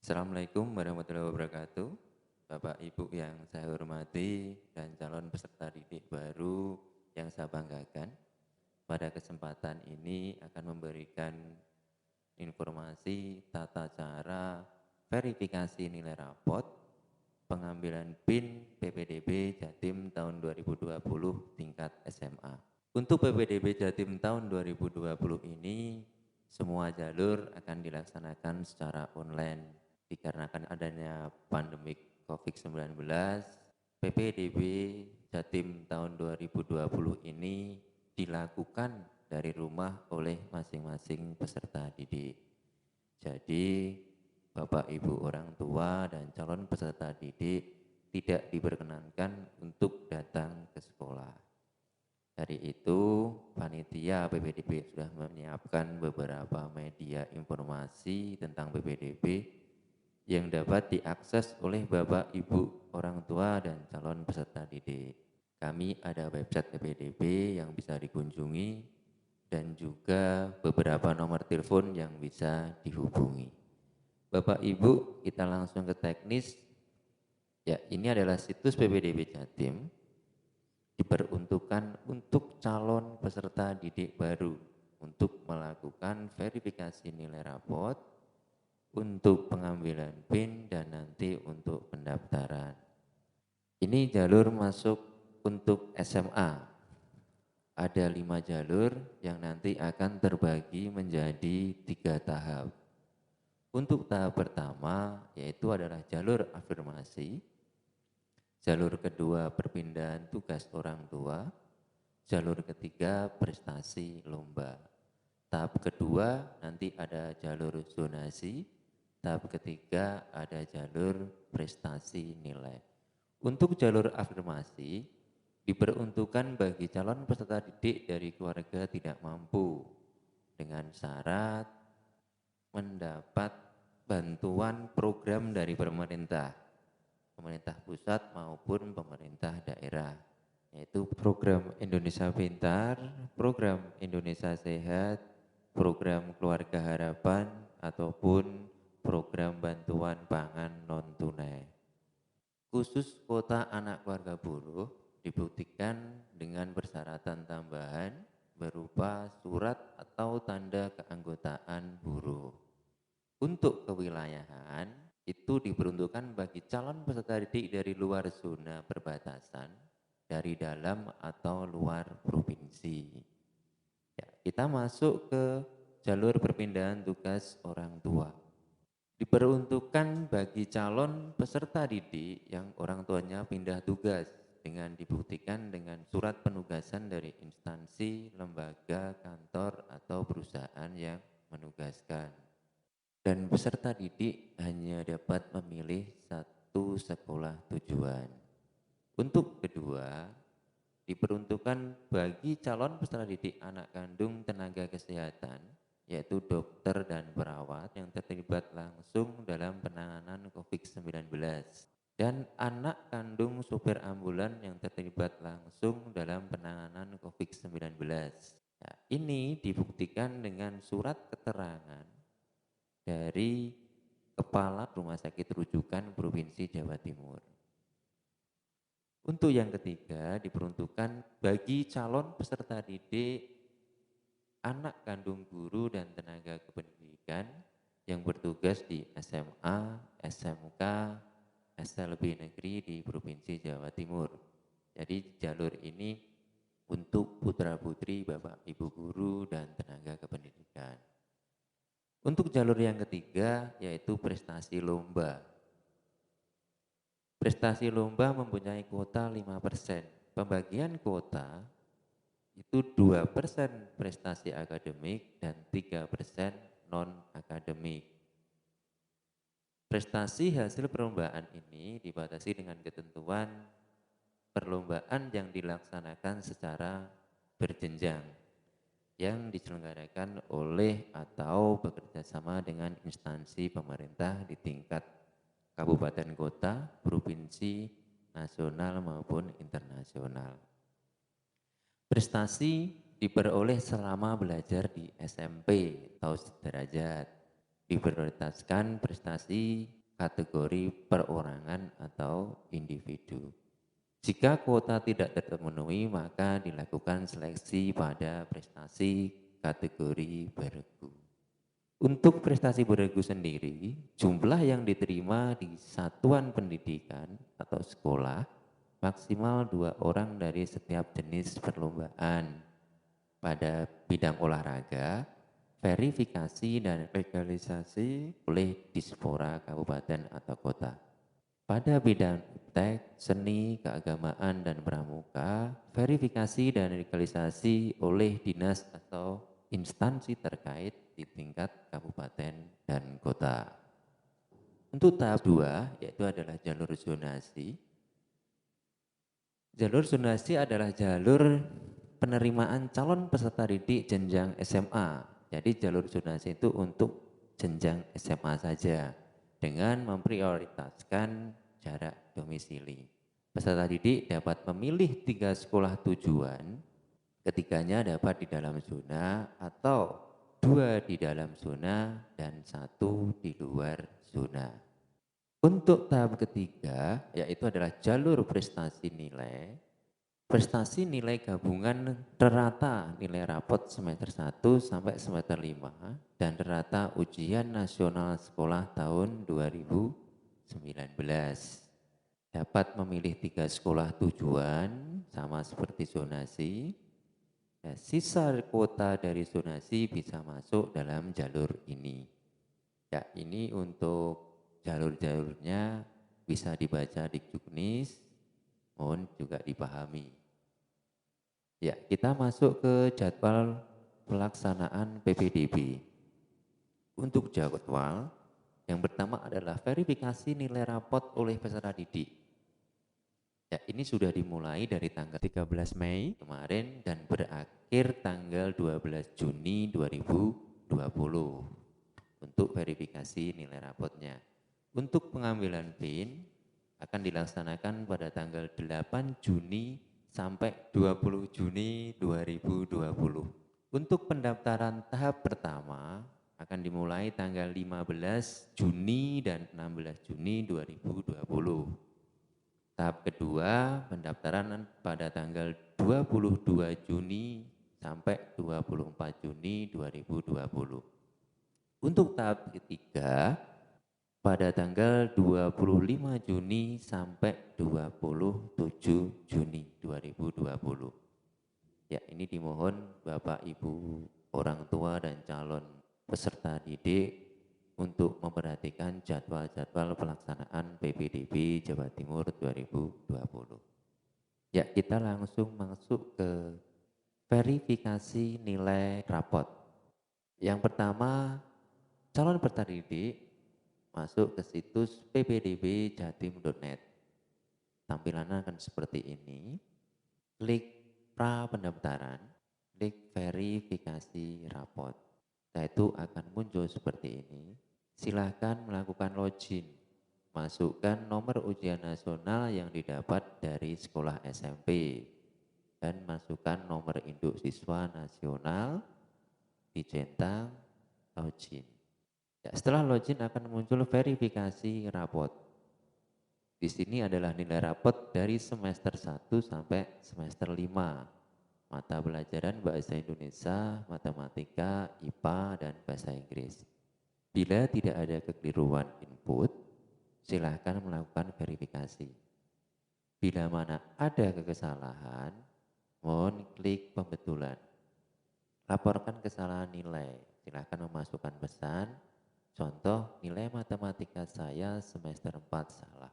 Assalamualaikum warahmatullahi wabarakatuh. Bapak Ibu yang saya hormati dan calon peserta didik baru yang saya banggakan. Pada kesempatan ini akan memberikan informasi tata cara verifikasi nilai rapot pengambilan PIN PPDB Jatim tahun 2020 tingkat SMA. Untuk PPDB Jatim tahun 2020 ini semua jalur akan dilaksanakan secara online. Dikarenakan adanya pandemi COVID-19, PPDB Jatim tahun 2020 ini dilakukan dari rumah oleh masing-masing peserta didik. Jadi, Bapak Ibu orang tua dan calon peserta didik tidak diperkenankan untuk datang ke sekolah. Dari itu, panitia PPDB sudah menyiapkan beberapa media informasi tentang PPDB yang dapat diakses oleh Bapak Ibu orang tua dan calon peserta didik. Kami ada website PPDB yang bisa dikunjungi dan juga beberapa nomor telepon yang bisa dihubungi. Bapak Ibu, kita langsung ke teknis. Ya, ini adalah situs PPDB Jatim, diperuntukkan untuk calon peserta didik baru untuk melakukan verifikasi nilai rapot, untuk pengambilan PIN, dan nanti untuk pendaftaran. Ini jalur masuk untuk SMA. Ada 5 jalur yang nanti akan terbagi menjadi 3 tahap. Untuk tahap pertama yaitu adalah jalur afirmasi, jalur kedua perpindahan tugas orang tua, jalur ketiga prestasi lomba. Tahap kedua nanti ada jalur zonasi, tahap ketiga ada jalur prestasi nilai. Untuk jalur afirmasi diperuntukkan bagi calon peserta didik dari keluarga tidak mampu dengan syarat mendapat bantuan program dari pemerintah pusat maupun pemerintah daerah, yaitu program Indonesia Pintar, program Indonesia Sehat, program Keluarga Harapan, ataupun program bantuan pangan non-tunai. Khusus kuota anak keluarga buruh dibuktikan dengan persyaratan tambahan berupa surat atau tanda keanggotaan buruh. Untuk kewilayahan itu diperuntukkan bagi calon peserta didik dari luar zona perbatasan, dari dalam atau luar provinsi. Ya, kita masuk ke jalur perpindahan tugas orang tua. Diperuntukkan bagi calon peserta didik yang orang tuanya pindah tugas dengan dibuktikan dengan surat penugasan dari instansi, lembaga, kantor, atau perusahaan yang menugaskan. Dan peserta didik hanya dapat memilih satu sekolah tujuan. Untuk kedua, diperuntukkan bagi calon peserta didik anak kandung tenaga kesehatan, yaitu dokter dan perawat yang terlibat langsung dalam penanganan COVID-19. Dan anak kandung supir ambulan yang terlibat langsung dalam penanganan COVID-19. Nah, ini dibuktikan dengan surat keterangan dari Kepala Rumah Sakit Rujukan Provinsi Jawa Timur. Untuk yang ketiga diperuntukkan bagi calon peserta didik anak kandung guru dan tenaga kependidikan yang bertugas di SMA, SMK, SLB negeri di Provinsi Jawa Timur. Jadi jalur ini untuk putra-putri Bapak Ibu guru dan tenaga kependidikan. Untuk jalur yang ketiga yaitu prestasi lomba. Prestasi lomba mempunyai kuota 5%. Pembagian kuota itu 2% prestasi akademik dan 3% non-akademik. Prestasi hasil perlombaan ini dibatasi dengan ketentuan perlombaan yang dilaksanakan secara berjenjang, yang diselenggarakan oleh atau bekerjasama dengan instansi pemerintah di tingkat kabupaten kota, provinsi, nasional maupun internasional. Prestasi diperoleh selama belajar di SMP atau sederajat. Diprioritaskan prestasi kategori perorangan atau individu. Jika kuota tidak terpenuhi, maka dilakukan seleksi pada prestasi kategori bergu. Untuk prestasi bergu sendiri, jumlah yang diterima di satuan pendidikan atau sekolah maksimal 2 orang dari setiap jenis perlombaan. Pada bidang olahraga, verifikasi dan legalisasi oleh Dispora Kabupaten atau Kota. Pada bidang iptek, seni, keagamaan, dan pramuka, verifikasi dan legalisasi oleh dinas atau instansi terkait di tingkat kabupaten dan kota. Untuk tahap 2, yaitu adalah jalur zonasi. Jalur zonasi adalah jalur penerimaan calon peserta didik jenjang SMA. Jadi jalur zonasi itu untuk jenjang SMA saja dengan memprioritaskan jarak domisili. Peserta didik dapat memilih 3 sekolah tujuan, ketiganya dapat di dalam zona atau 2 di dalam zona dan 1 di luar zona. Untuk tahap ketiga, yaitu adalah jalur prestasi nilai. Prestasi nilai gabungan rata nilai rapot semester 1 sampai semester 5 dan rata ujian nasional sekolah tahun 2019. Dapat memilih 3 sekolah tujuan sama seperti zonasi. Nah, sisa kuota dari zonasi bisa masuk dalam jalur ini. Ya, ini untuk jalur-jalurnya bisa dibaca di Juknis, mohon juga dipahami. Ya, kita masuk ke jadwal pelaksanaan PPDB. Untuk jadwal, yang pertama adalah verifikasi nilai rapot oleh peserta didik. Ya, ini sudah dimulai dari tanggal 13 Mei kemarin dan berakhir tanggal 12 Juni 2020 untuk verifikasi nilai rapotnya. Untuk pengambilan PIN akan dilaksanakan pada tanggal 8 Juni sampai 20 Juni 2020. Untuk pendaftaran tahap pertama akan dimulai tanggal 15 Juni dan 16 Juni 2020. Tahap kedua pendaftaran pada tanggal 22 Juni sampai 24 Juni 2020. Untuk tahap ketiga pada tanggal 25 Juni sampai 27 Juni 2020. Ya, ini dimohon Bapak Ibu orang tua dan calon peserta didik untuk memperhatikan jadwal-jadwal pelaksanaan PPDB Jawa Timur 2020. Ya, kita langsung masuk ke verifikasi nilai rapot. Yang pertama, calon peserta didik masuk ke situs ppdbjatim.net. Tampilannya akan seperti ini. Klik pra pendaftaran, klik verifikasi rapot. Nah, itu akan muncul seperti ini. Silahkan melakukan login. Masukkan nomor ujian nasional yang didapat dari sekolah SMP. Dan masukkan nomor induk siswa nasional, dicentang, login. Ya, setelah login akan muncul verifikasi rapot. Di sini adalah nilai rapot dari semester 1 sampai semester 5. Mata pelajaran bahasa Indonesia, matematika, IPA, dan bahasa Inggris. Bila tidak ada kekeliruan input, silahkan melakukan verifikasi. Bila mana ada kesalahan, mohon klik pembetulan. Laporkan kesalahan nilai, silahkan memasukkan pesan. Contoh, nilai matematika saya semester 4 salah.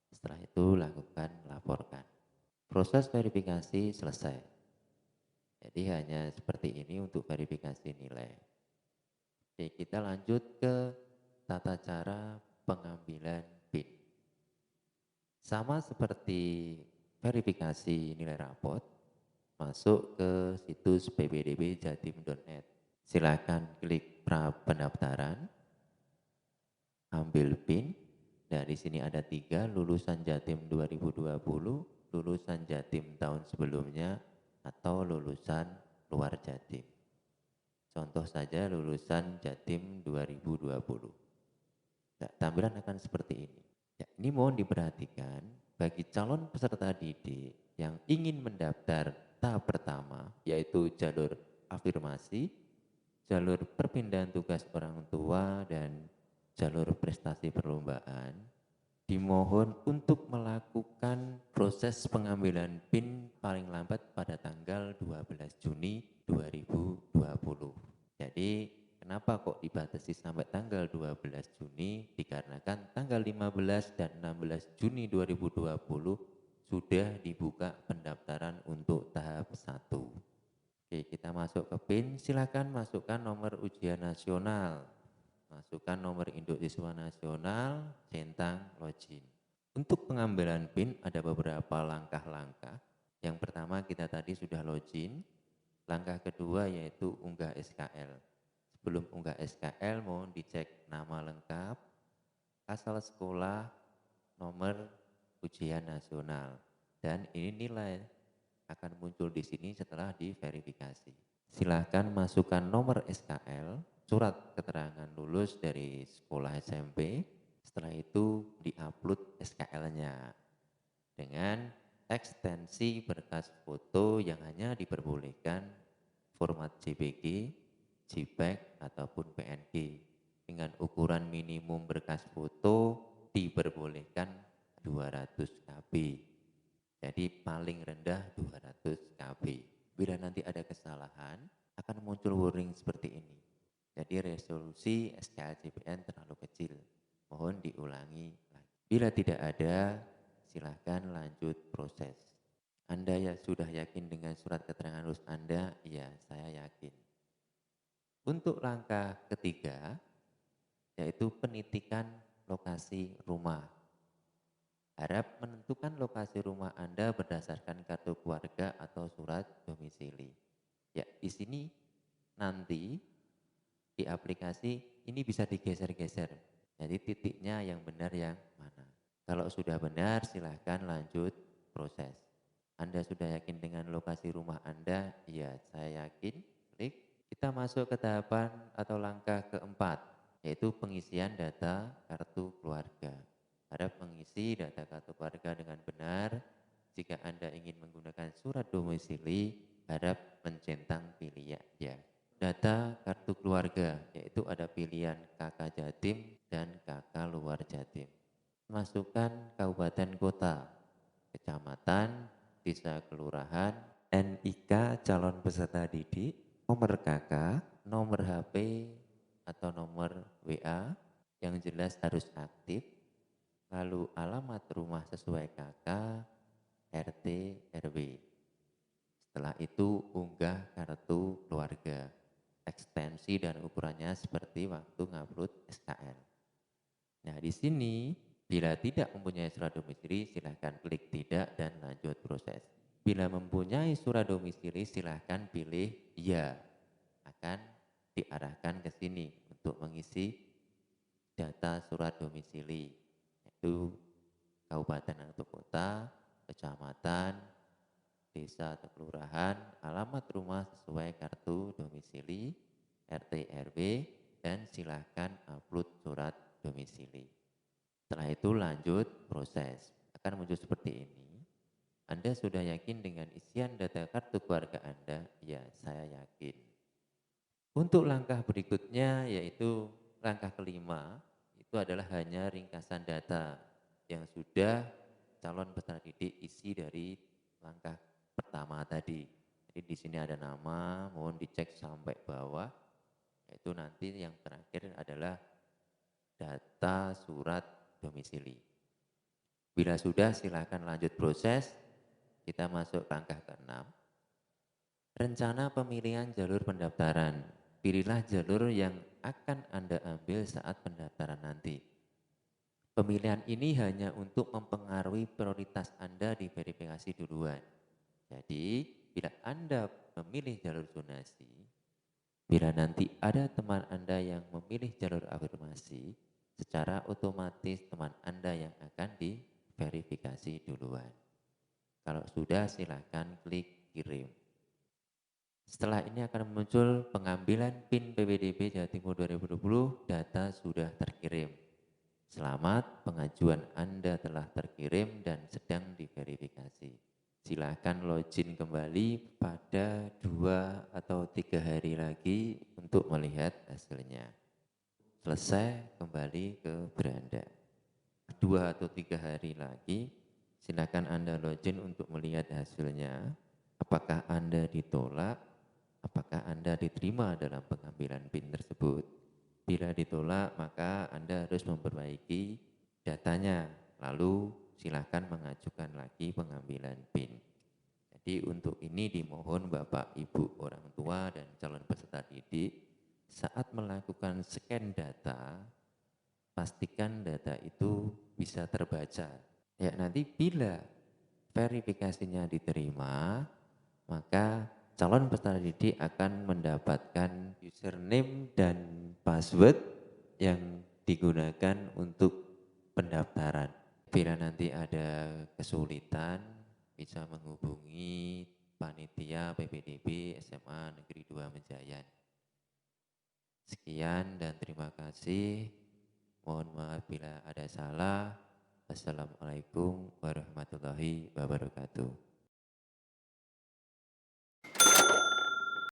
Setelah itu lakukan laporkan. Proses verifikasi selesai. Jadi hanya seperti ini untuk verifikasi nilai. Oke, kita lanjut ke tata cara pengambilan PIN. Sama seperti verifikasi nilai rapot, masuk ke situs ppdbjatim.net. Silakan klik pra pendaftaran, ambil PIN. Nah, di sini ada 3, lulusan Jatim 2020, lulusan Jatim tahun sebelumnya, atau lulusan luar Jatim. Contoh saja lulusan Jatim 2020. Nah, tampilan akan seperti ini. Ya, ini mohon diperhatikan bagi calon peserta didik yang ingin mendaftar tahap pertama, yaitu jalur afirmasi, jalur perpindahan tugas orang tua, dan jalur prestasi perlombaan, dimohon untuk melakukan proses pengambilan PIN paling lambat pada tanggal 12 Juni 2020. Jadi kenapa kok dibatasi sampai tanggal 12 Juni? Dikarenakan tanggal 15 dan 16 Juni 2020 sudah dibuka pendaftaran untuk tahap 1. Oke, kita masuk ke PIN. Silakan masukkan nomor ujian nasional, masukkan nomor induk siswa nasional, centang, login. Untuk pengambilan PIN ada beberapa langkah-langkah. Yang pertama kita tadi sudah login. Langkah kedua yaitu unggah SKL. Sebelum unggah SKL mohon dicek nama lengkap, asal sekolah, nomor ujian nasional. Dan ini nilai akan muncul di sini setelah diverifikasi. Silahkan masukkan nomor SKL, surat keterangan lulus dari sekolah SMP. Setelah itu diupload SKL-nya dengan ekstensi berkas foto yang hanya diperbolehkan format JPG, JPEG ataupun PNG. Dengan ukuran minimum berkas foto diperbolehkan 200 KB. Jadi paling rendah 200 KB. Bila nanti ada kesalahan, akan muncul warning seperti ini. Jadi resolusi SKLJPN terlalu kecil. Mohon diulangi lagi. Bila tidak ada, silahkan lanjut proses. Anda ya sudah yakin dengan surat keterangan lulus Anda? Iya, saya yakin. Untuk langkah ketiga, yaitu penitikan lokasi rumah. Harap menentukan lokasi rumah Anda berdasarkan kartu keluarga atau surat domisili. Ya, di sini nanti di aplikasi ini bisa digeser-geser. Jadi titiknya yang benar yang mana. Kalau sudah benar silahkan lanjut proses. Anda sudah yakin dengan lokasi rumah Anda? Iya, saya yakin. Klik. Kita masuk ke tahapan atau langkah keempat, yaitu pengisian data kartu keluarga. Harap mengisi data kartu keluarga dengan benar. Jika Anda ingin menggunakan surat domisili, harap mencentang pilihan ya. Data kartu keluarga, yaitu ada pilihan KK Jatim dan KK luar Jatim. Masukkan kabupaten kota, kecamatan, desa kelurahan, NIK calon peserta didik, nomor KK, nomor HP atau nomor WA yang jelas harus aktif, lalu alamat rumah sesuai KK, RT, RW. Setelah itu unggah kartu keluarga. Ekstensi dan ukurannya seperti waktu ngupload SKL. Nah, di sini bila tidak mempunyai surat domisili silahkan klik tidak dan lanjut proses. Bila mempunyai surat domisili silahkan pilih ya. Akan diarahkan ke sini untuk mengisi data surat domisili, yaitu kabupaten atau kota, kecamatan, desa atau kelurahan, alamat rumah sesuai kartu domisili, RT RW, dan silahkan upload surat domisili. Setelah itu lanjut proses. Akan muncul seperti ini. Anda sudah yakin dengan isian data kartu keluarga Anda? Ya, saya yakin. Untuk langkah berikutnya yaitu langkah kelima, itu adalah hanya ringkasan data yang sudah calon peserta didik isi dari langkah pertama tadi. Jadi di sini ada nama, mohon dicek sampai bawah. Yaitu nanti yang terakhir adalah data surat domisili. Bila sudah silakan lanjut proses. Kita masuk langkah ke-6. Rencana pemilihan jalur pendaftaran. Pilihlah jalur yang akan Anda ambil saat pendaftaran nanti. Pemilihan ini hanya untuk mempengaruhi prioritas Anda di verifikasi duluan. Jadi, bila Anda memilih jalur zonasi, bila nanti ada teman Anda yang memilih jalur afirmasi, secara otomatis teman Anda yang akan diverifikasi duluan. Kalau sudah silakan klik kirim. Setelah ini akan muncul pengambilan PIN PPDB Jawa Timur 2020, data sudah terkirim. Selamat, pengajuan Anda telah terkirim dan sedang diverifikasi. Silakan login kembali pada 2 atau 3 hari lagi untuk melihat hasilnya. Selesai, kembali ke beranda. 2 atau 3 hari lagi, silakan Anda login untuk melihat hasilnya. Apakah Anda ditolak? Apakah Anda diterima dalam pengambilan PIN tersebut? Bila ditolak, maka Anda harus memperbaiki datanya, lalu silakan mengajukan lagi pengambilan PIN. Jadi untuk ini dimohon Bapak, Ibu, orang tua, dan calon peserta didik, saat melakukan scan data, pastikan data itu bisa terbaca. Ya, nanti bila verifikasinya diterima, maka calon peserta didik akan mendapatkan username dan password yang digunakan untuk pendaftaran. Bila nanti ada kesulitan, bisa menghubungi panitia PPDB SMA Negeri 2 Mejayan. Sekian dan terima kasih. Mohon maaf bila ada salah. Wassalamualaikum warahmatullahi wabarakatuh.